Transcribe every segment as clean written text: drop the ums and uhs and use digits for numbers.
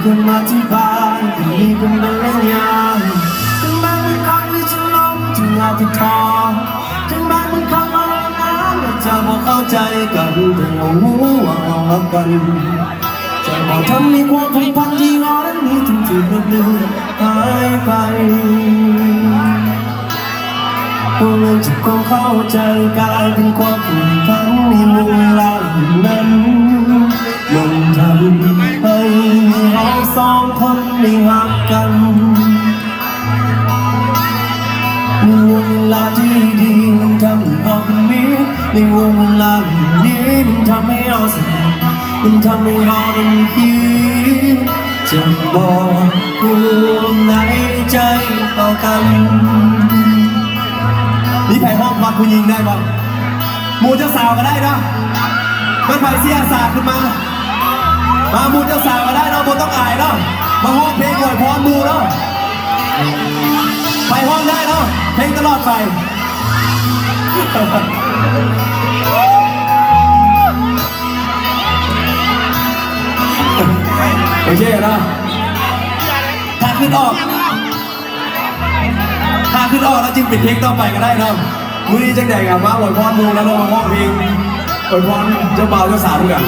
คนมาที่บ้านมีคนเดินยามถึงแม้มันครั้งที่ฉันล้มถึงอาจจะท้อถึงแม้มันครั้งมาแล้วนะแต่จะบอกเข้าใจกันแต่เรารู้ว่าเรารักกันจะบอกทำให้ความผูกพันที่เรานั้นมีถึงจุดเลือนหายไปพวกเราจะคงเข้าใจกลายเป็นความผูกพันในเวลานั้นมันทำให้เราสองคนได้รักกันในวันเวลาที่ดีมันทำให้เราเป็นมิตรในวันเวลานี้มันทำให้เราสนุกมันทำให้เราเป็นคิดจะบอกรวมในใจต่อกันนี่ไผ่ห้องพักผู้หญิงได้ป่ะหมู่เจ้าสาวก็ได้นะมันไผ่เสียสาขึ้นมาหมู่เจ้าสาวก็ได้เนาะบนต้องอายเนาะมาห้องเพลงอวยพรหมู่เนาะไปห้องได้เนาะเพลงตลอดไปโอเคเนาะถ้าขึ้นออกแล้วจึงปิดเพลงต่อไปก็ได้เนาะมื้อนี้จังใดกับมาอวยพรหมู่แล้วเรามาห้องเพลงอวยพรเจ้าบ่าวเจ้าสาวด้วยกัน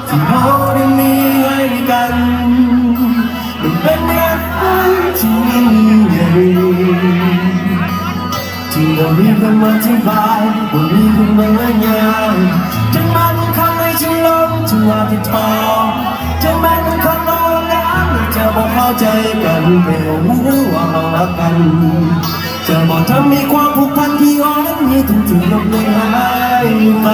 ที่เราได้มีให้กันมันเป็นรักที่ยิ่งใหญ่ที่เรามีคำอธิบายว่ามีคำบรรยายถึงแม้บางครั้งให้ฉันล้มถึงอาจจะท้อถึงแม้บางครั้งเราล้าไม่จะบอกเข้าใจกันแต่เรารู้ว่าเรารักกันจะบอกทำให้ความผูกพันที่อ่อนนั้นมีถึงจุดลบเลยหายไป